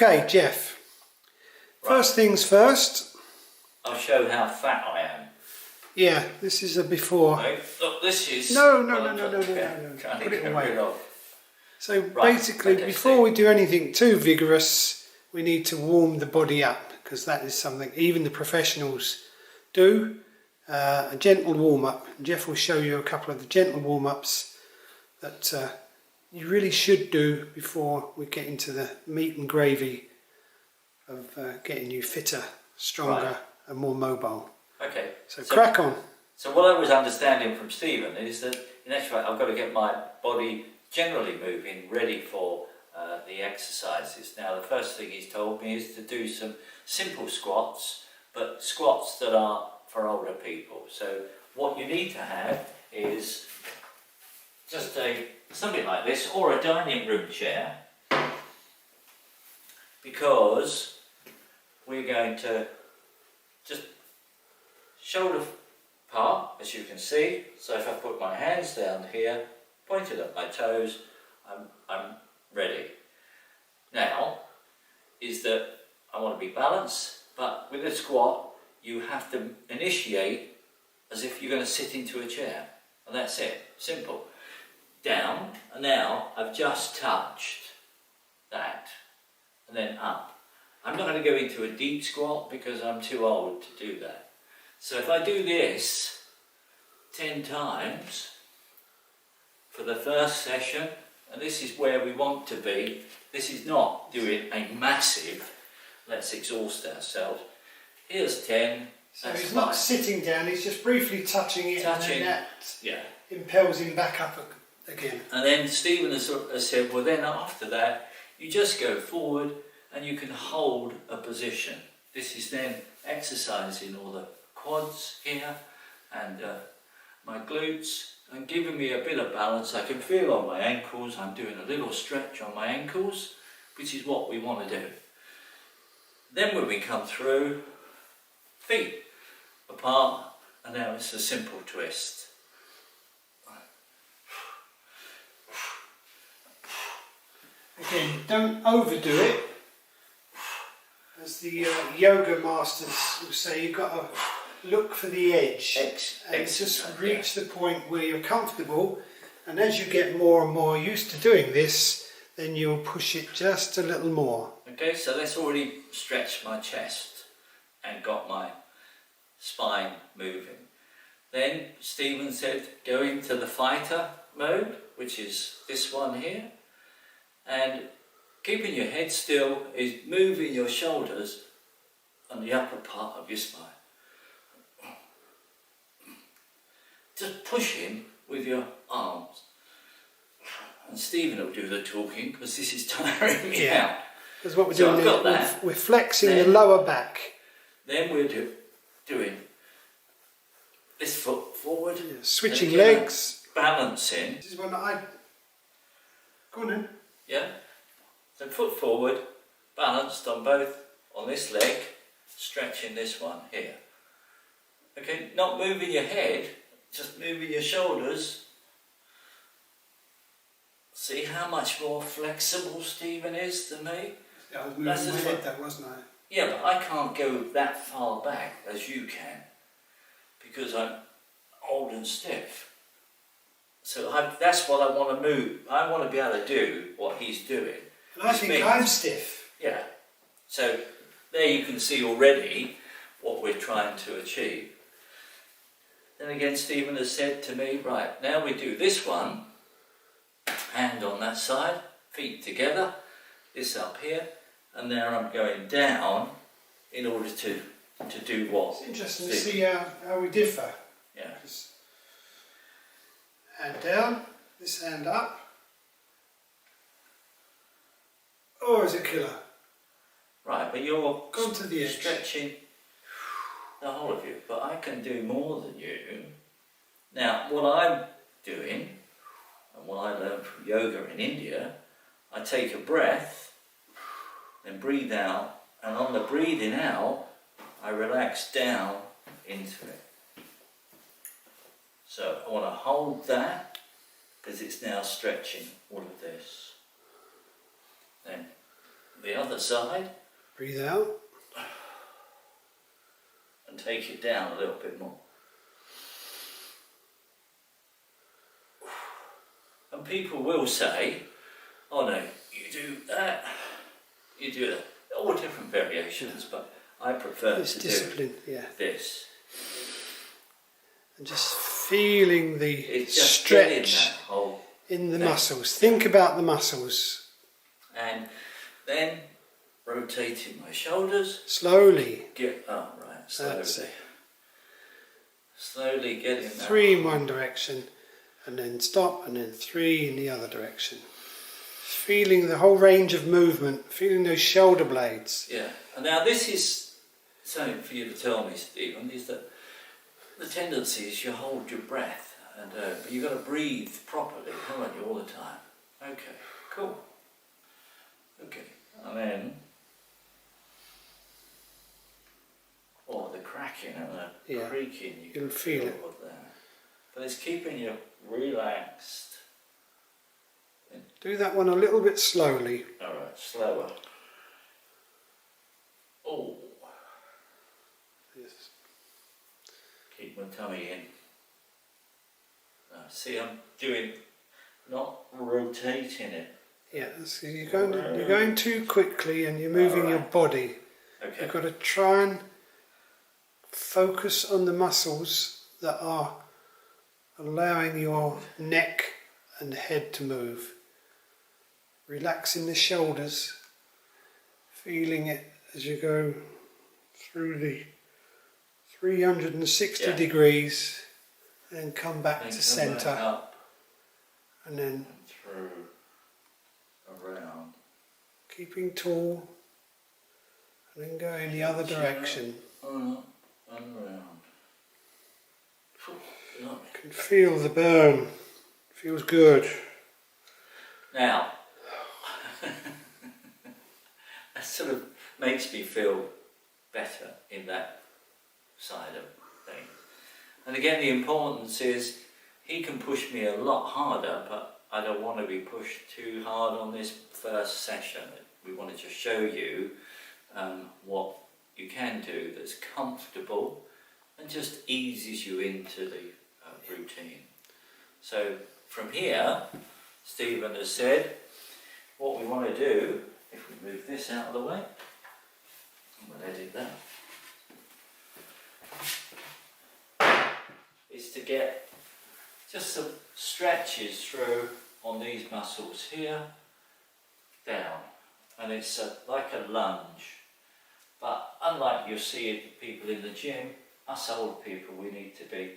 Okay, Jeff. First things first. I'll show how fat I am. Yeah, this is a before. Right. Look, this is... No. Put it away. Right, So basically, okay, before we do anything too vigorous, we need to warm the body up, because that is something even the professionals do. A gentle warm-up. Jeff will show you a couple of the gentle warm-ups that you really should do before we get into the meat and gravy of getting you fitter, stronger and more mobile. Okay. So crack on. So what I was understanding from Stephen is that in actual fact I've got to get my body generally moving, ready for the exercises. Now the first thing he's told me is to do some simple squats, but squats that are for older people. So what you need to have is just something like this, or a dining room chair, because we're going to just shoulder apart, as you can see. So if I put my hands down here, pointed at my toes, I'm ready. Now, is that I want to be balanced, but with a squat, you have to initiate as if you're going to sit into a chair. And that's it, simple. Down, and now I've just touched that, and then up. I'm not going to go into a deep squat because I'm too old to do that. So if I do this 10 times for the first session, and this is where we want to be, this is not doing a massive, let's exhaust ourselves. Here's 10. So he's not sitting down, he's just briefly touching it, and then that impels him back up again. And then Stephen has said, well then after that, you just go forward and you can hold a position. This is then exercising all the quads here and my glutes, and giving me a bit of balance. I can feel on my ankles, I'm doing a little stretch on my ankles, which is what we want to do. Then when we come through, feet apart, and now it's a simple twist. Again, don't overdo it. As the yoga masters will say, you've got to look for the edge. And just reach the point where you're comfortable, and as you get more and more used to doing this, then you'll push it just a little more. Okay, so that's already stretched my chest and got my spine moving. Then Stephen said go into the fighter mode, which is this one here, and keeping your head still is moving your shoulders on the upper part of your spine. Just pushing with your arms. And Stephen will do the talking because this is tiring me out. Because what we're doing is we're flexing the lower back. Then we're doing this foot forward. Yeah, switching legs. Balancing. This is when I... Go on then. Yeah. So foot forward, balanced on this leg, stretching this one here. Okay, not moving your head, just moving your shoulders. See how much more flexible Stephen is than me? Yeah, I was moving my head though, wasn't I? Yeah, but I can't go that far back as you can because I'm old and stiff. So that's what I want to move. I want to be able to do what he's doing. And I think I'm stiff. Yeah. So there you can see already what we're trying to achieve. Then again, Stephen has said to me, right, now we do this one, hand on that side, feet together, this up here, and now I'm going down in order to do what? It's interesting to see how we differ. Yeah. Hand down, this hand up. Oh, it's a killer. Right, but you're gone to the edge. Stretching the whole of you, but I can do more than you. Now, what I'm doing, and what I learned from yoga in India, I take a breath, then breathe out, and on the breathing out, I relax down into it. So I want to hold that, because it's now stretching all of this. Then the other side. Breathe out. And take it down a little bit more. And people will say, oh no, you do that, you do that. All different variations, but I prefer It's to discipline, do yeah. this. And just feeling the It's just stretch that whole in the thing. muscles. Think about the muscles. And then rotating my shoulders. Slowly. Slowly. That's it. Slowly getting that. 3 in one direction, and then stop, and then 3 in the other direction. Feeling the whole range of movement, feeling those shoulder blades. Yeah. And now this is something for you to tell me, Stephen, is that the tendency is you hold your breath, and but you've got to breathe properly, haven't you, all the time? Okay, cool. Okay, and then, the cracking and the creaking, you you'll can feel it. there. But it's keeping you relaxed. Do that one a little bit slowly. Alright, slower. Oh. Yes. Keep my tummy in. See, I'm doing, not rotating it. Yeah, so you're going too quickly and you're moving your body. Okay. You've got to try and focus on the muscles that are allowing your neck and head to move. Relaxing the shoulders, feeling it as you go through the 360 degrees, and come back to centre, and then through, around, keeping tall, and then going the other direction. And around. You can feel the burn. Feels good. Now, that sort of makes me feel better in that side of things. And again, the importance is he can push me a lot harder, but I don't want to be pushed too hard on this first session. We want to just show you what you can do that's comfortable and just eases you into the routine. So from here, Stephen has said, what we want to do, if we move this out of the way, we'll edit that, is to get just some stretches through on these muscles here, down, and it's like a lunge. But unlike you see people in the gym, us old people, we need to be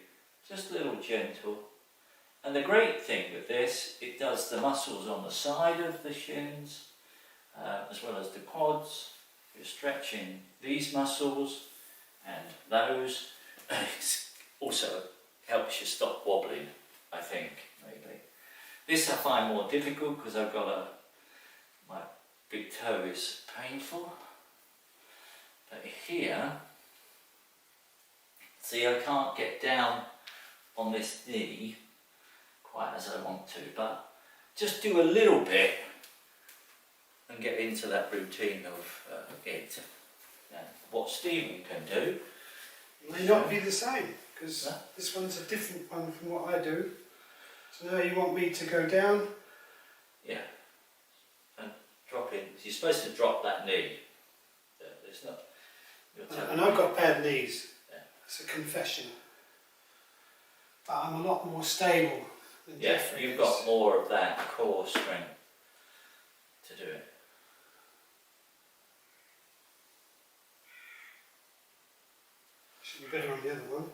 just a little gentle. And the great thing with this, it does the muscles on the side of the shins, as well as the quads. You're stretching these muscles and those. It also helps you stop wobbling, I think, maybe. This I find more difficult because I've got my big toe is painful. But here, see, I can't get down on this knee quite as I want to, but just do a little bit and get into that routine of it. And what Stephen can do. It may not be the same, because this one's a different one from what I do. So now you want me to go down? Yeah. And drop in. You're supposed to drop that knee. It's not. And I've got bad knees. Yeah. It's a confession. But I'm a lot more stable than Jeffrey you've is. got more of that core strength to do it. Should be better on the other one.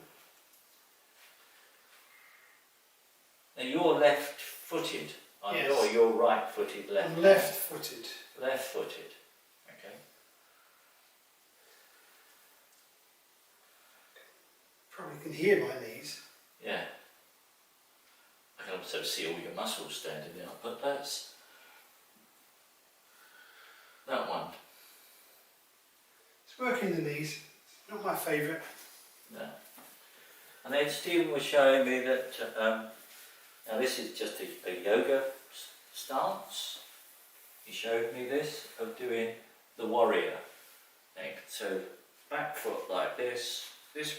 Now you're left-footed, Yes. or you're right-footed, left. I'm left-footed. Left-footed. Okay. Probably can hear my knees. Yeah. I can also see all your muscles standing out, but that's that one. It's working the knees. Not my favourite. No. And then Stephen was showing me that now this is just a yoga stance. He showed me this of doing the warrior thing. So back foot like this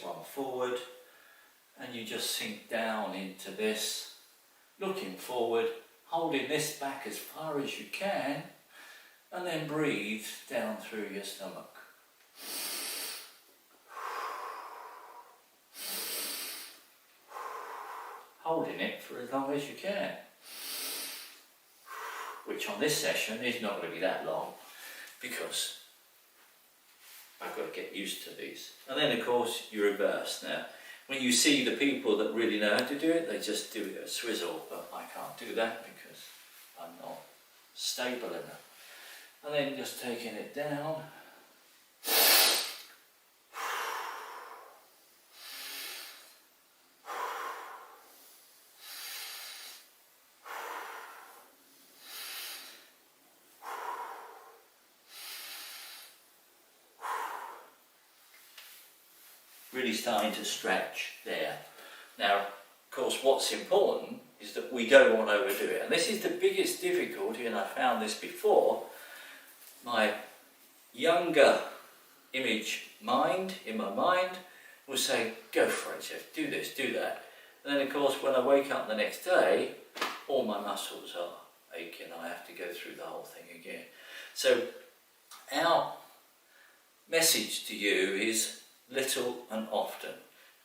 one forward, and you just sink down into this, looking forward, holding this back as far as you can, and then breathe down through your stomach. Holding it for as long as you can, which on this session is not going to be that long because I've got to get used to these. And then of course you reverse. Now when you see the people that really know how to do it, they just do it a swizzle, but I can't do that because I'm not stable enough. And then just taking it down. Really starting to stretch there. Now, of course, what's important is that we don't want to overdo it. And this is the biggest difficulty, and I found this before. My younger image mind, in my mind, will say, go for it, Jeff, do this, do that. And then, of course, when I wake up the next day, all my muscles are aching. I have to go through the whole thing again. So, our message to you is little and often.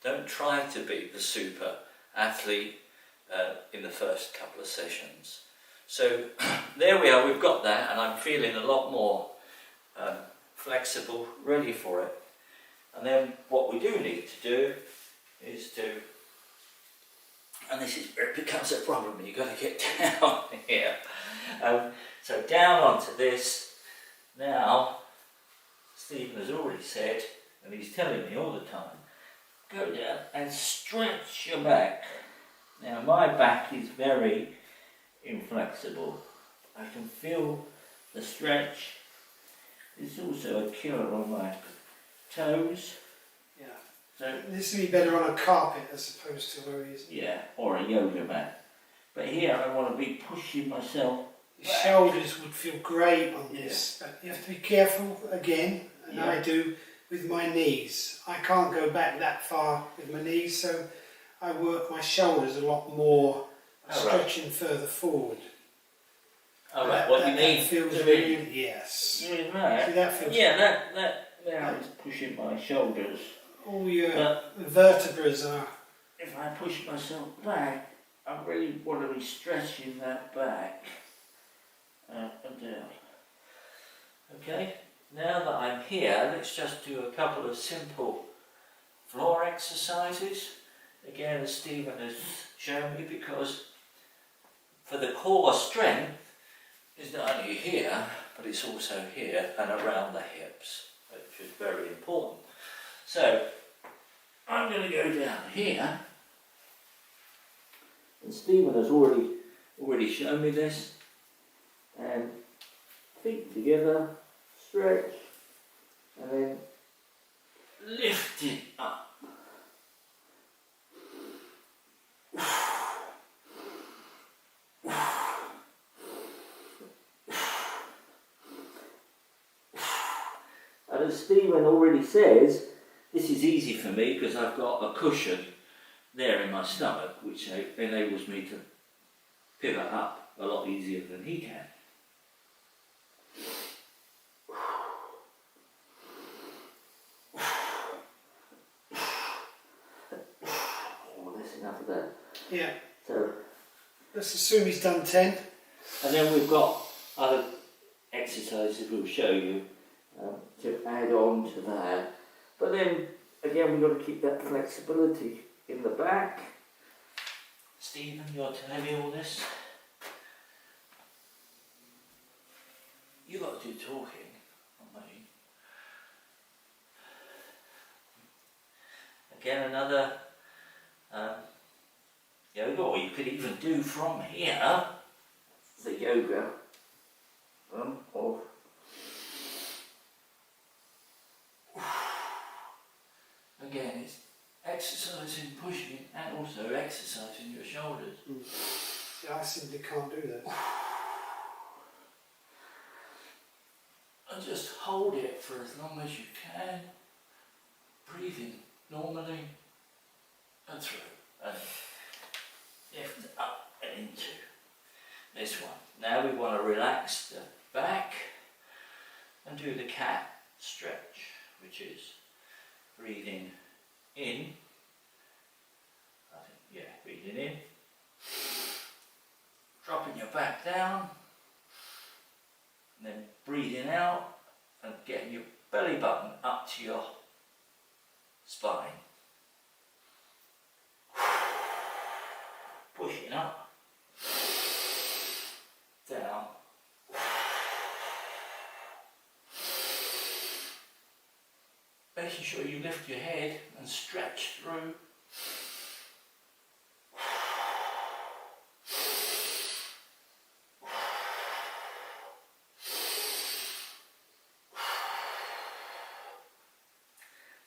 Don't try to be the super athlete in the first couple of sessions. So there we are, we've got that, and I'm feeling a lot more flexible, ready for it. And then what we do need to do is to, and this is where it becomes a problem, you've got to get down here. So down onto this. Now, Stephen has already said, and he's telling me all the time, go down and stretch your back. Now my back is very inflexible. I can feel the stretch. There's also a killer on my toes. Yeah. So this would be better on a carpet as opposed to where he is. Yeah, or a yoga mat. But here I want to be pushing myself Your shoulders would feel great on this, but you have to be careful again, and I do with my knees. I can't go back that far with my knees, so I work my shoulders a lot more, stretching further forward. Oh, right. What you need feels to really, yes. Right. See, that feels that now is pushing my shoulders. all your vertebrae are. If I push myself back, I really want to be stretching that back up and down. Okay, now that I'm here, let's just do a couple of simple floor exercises. Again, as Stephen has shown me, because for the core strength is not only here, but it's also here and around the hips, which is very important. So, I'm going to go down here, and Stephen has already shown me this, and feet together, stretch, and then lift it up. And as Stephen already says, this is easy for me because I've got a cushion there in my stomach which enables me to pivot up a lot easier than he can. Oh, that's enough of that. Yeah. So let's assume he's done 10. And then we've got other exercises we'll show you to add on to that. But then, again, we've got to keep that flexibility in the back. Stephen, you're telling me all this? You've got to do talking, not me. Again, another yoga, or you could even do from here the yoga of again, it's exercising, pushing, and also exercising your shoulders. Yeah, I simply can't do that. And just hold it for as long as you can, breathing normally and through, and lift up and into this one. Now we want to relax the back and do the cat stretch, which is breathing in, breathing in, dropping your back down, and then breathing out and getting your belly button up to your spine. Pushing up, down, making sure you lift your head and stretch through.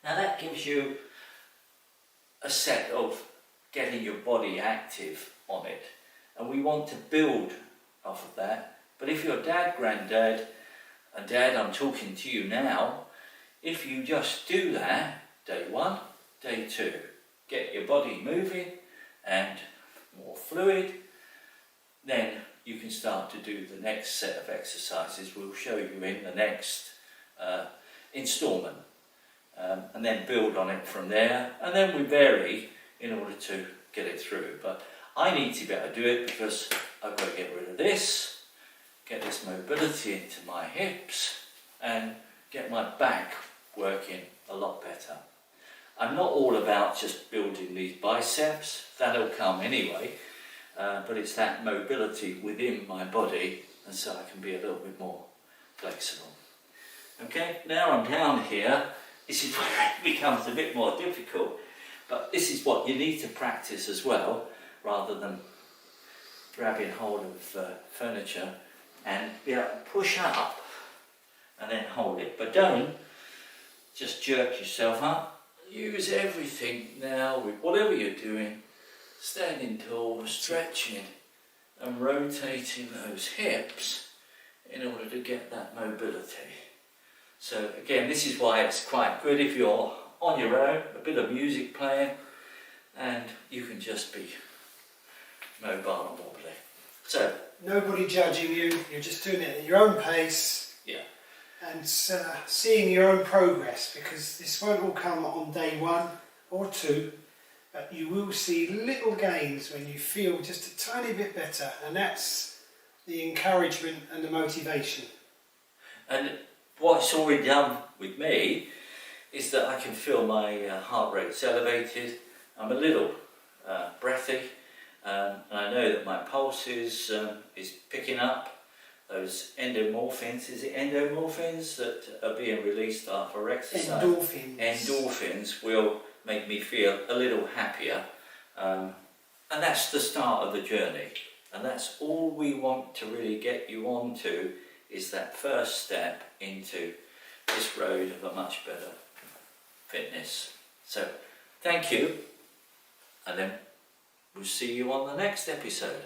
Now that gives you a set of getting your body active on it, and we want to build off of that. But if you're Dad Grandad, and Dad, I'm talking to you now, if you just do that day 1, day 2, get your body moving and more fluid, then you can start to do the next set of exercises we'll show you in the next instalment. And then build on it from there, and then we vary in order to get it through. But I need to be able to do it because I've got to get rid of this, get this mobility into my hips, and get my back working a lot better. I'm not all about just building these biceps, that'll come anyway, but it's that mobility within my body, and so I can be a little bit more flexible. Okay, now I'm down here. This is where it becomes a bit more difficult, but this is what you need to practice as well, rather than grabbing hold of furniture, and be able to push up and then hold it. But don't just jerk yourself up. Use everything now with whatever you're doing, standing tall, stretching and rotating those hips in order to get that mobility. So again, this is why it's quite good if you're on your own, a bit of music playing, and you can just be mobile and wobbly. So nobody judging you, you're just doing it at your own pace. Yeah. And seeing your own progress, because this won't all come on day 1 or 2, but you will see little gains when you feel just a tiny bit better, and that's the encouragement and the motivation. And what's already done with me is that I can feel my heart rate's elevated, I'm a little breathy, and I know that my pulse is picking up. Those endomorphins, is it endomorphins that are being released after exercise? Endorphins. Endorphins will make me feel a little happier, and that's the start of the journey, and that's all we want to really get you onto, is that first step into this road of a much better fitness. So thank you, and then we'll see you on the next episode.